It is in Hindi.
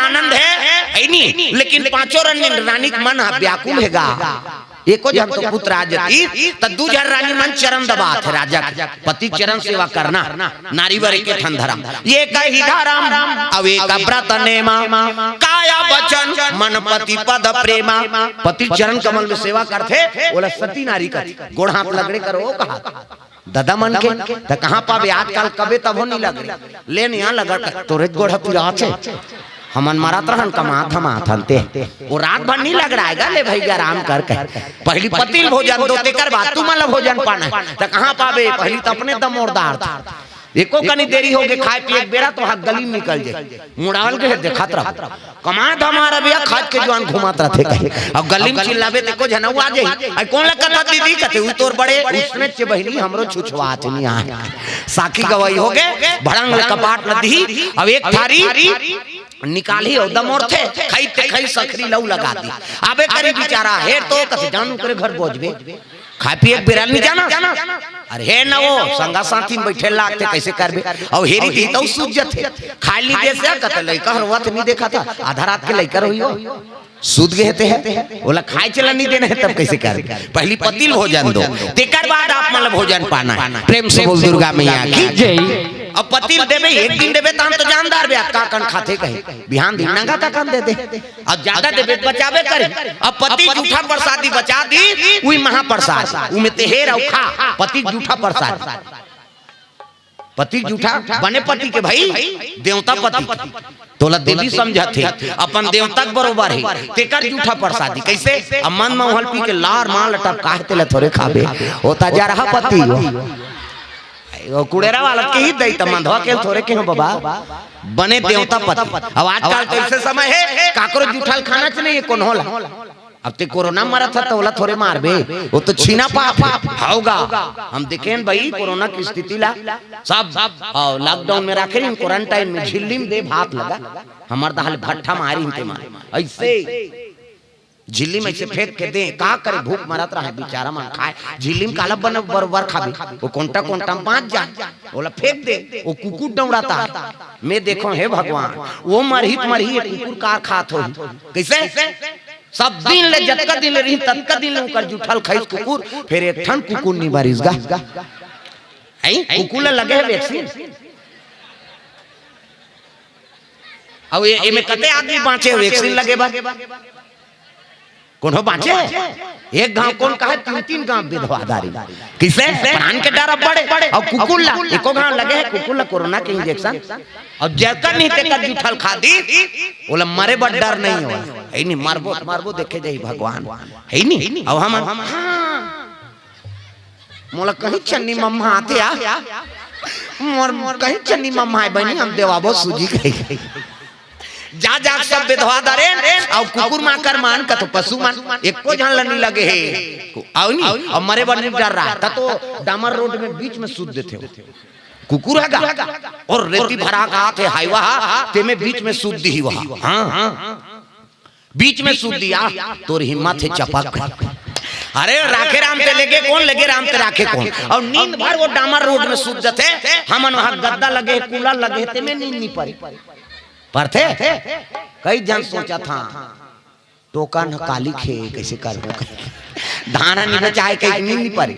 आनंद है नहीं, लेकिन पांचों रानी मन व्याकुल हैगा। एको जन तो पुत्र राजती तद्दू जन रानी मन चरण दबात है राजा पति चरण सेवा करना नारीवर के ठन धर्म ये कही धर्म अवे का व्रत नेमा काया वचन मन पति पद प्रेमा। पति चरण कमल में सेवा करते बोला सती नारी का गोड़ हाथ लगड़े करो कहा दादा मन के तो कहाँ पावे आजकल कबे तब हो नहीं लग लेन यहाँ लगा तोरे गोड़ पिरा हमन मारत रहन कमात हम थनते वो रात भर नहीं लग रहा है ले भाई आराम कर पहली पतिल भोजन दो तेकर बाद तू मतलब भोजन पाना तो कहाँ पावे पहली तो अपने दम मोरदार था एको कनी देरी हो गए खाए पिए बेरा तो हाथ गली निकल जाए मुड़ावल के देखत रह कमात हमारा भैया खाद के जवान घुमात रहते कहे अब गली में चिल्लावे ते को जनऊ आ जाई आई कौन लगता दीदी कहते उ तोर बड़े उसने चे बहिनी हमरो छुछवात नहीं आ साखी गवाई हो गए भड़ंग कपाट नदी अब एक थारी निकाली और दमोर थे खाई सखरी लऊ लगा दी आबे करे बेचारा हे तो कसे जानू करे घर पहुंचबे खाए पिए बिरल नहीं जाना अरे हे न वो संगा साथी में बैठे लागते कैसे करबे और हेरी दी तो सूझत थे खाली दे से कत लइका हरवत नहीं देखा था आधा रात के लइका रही हो सूद गए थे बोला खाए चला नहीं देना है तब कैसे कर पहली पतिल भोजन दो तेकर बाद आप मतलब भोजन पाना प्रेम से बोल दुर्गा मैया की जय। अब पतिल देवे एक दिन देवे तो हम तो जानदार बे का कन खाते कहे बिहान दिन नंगा का कन दे दे अब ज्यादा देवे बचावे करे अब पति जूठा प्रसादी बचा दी वही महाप्रसाद उमे तेहेर और खा पति जूठा प्रसाद पति जूठा बने पति के भाई देवता पति तोला देवी समझा थे अपन देवता बरोबर है तेकर जूठा प्रसादी कैसे अमन महल पी के लार माल टप कहते ले थोड़े खाबे होता जा रहा पति वो कुड़ेरा वाला के ही दई तमंधवा के थोड़े के बाबा बने देवता पति। अब आजकल तो ऐसे समय है काकरो जूठा खाना च नहीं कौन होला अब ते कोरोना मरा था तो थोड़े मारबे वो तो छीना पाप होगा हम देखें भाई कोरोना की स्थिति ला सब लॉकडाउन में रखे क्वारंटाइन में झिल्ली में दे भात लगा हमार हाल भट्ठा मारी ऐसे झिल्ली में से फेंक के दे का करे भूख मरत रहा बेचारा मन खाए झिल्ली में काला बन बरबर खाबे वो कोंटा पांच जा बोला फेंक दे वो कुकुर दौड़ाता मैं देखो हे भगवान वो मरही कुकुर का खात हो कैसे सब दिन ले जतका दिन ले रही ततका दिन ले कर जुठल खाइस कुकुर फिर एक ठन कुकुर नहीं बारिश गा है कुकुर लगे है वैक्सीन अब ये में कते आदमी बाँचे वैक्सीन लगे बा कौन हो बाँचे एक गांव कौन कहा तीन गांव विधवादारी किसे प्राण के डर बड़े और कुकुर ला एको गांव लगे है कुकुर ला कोरोना के इंजेक्शन और जकर नहीं तेकर जुठल खा दी बोला मरे बड़ डर नहीं हो है नहीं मारबो देखे जाई भगवान है नहीं अब हम मोला कहीं चन्नी मम्मा आते आ मोर कहीं चन्नी मम्मा है बनी हम देवाबो सूजी कही जा सब विधवा दरे और कुकुर मां कर मान का तो पशु मान एको जान लनी लगे है आओ नहीं और मरे बने डर रहा था तो डामर रोड में बीच में सूद देते कुकुर हैगा और रेती भरा का थे हाईवा ते में बीच में सूद दी वहां हां बीच में सूद दिया तोर हिम्मत है चपक अरे राखे राम ते लेके कौन लगे राम ते राखे कौन और नींद भर वो डामर रोड में सूद देते हमन वहां गद्दा लगे कूलर लगे ते में नींद नहीं पड़ी पर थे कई जन सोचा था तो काली खे कैसे कर धाना नहीं बचाए कहीं नहीं पड़ी।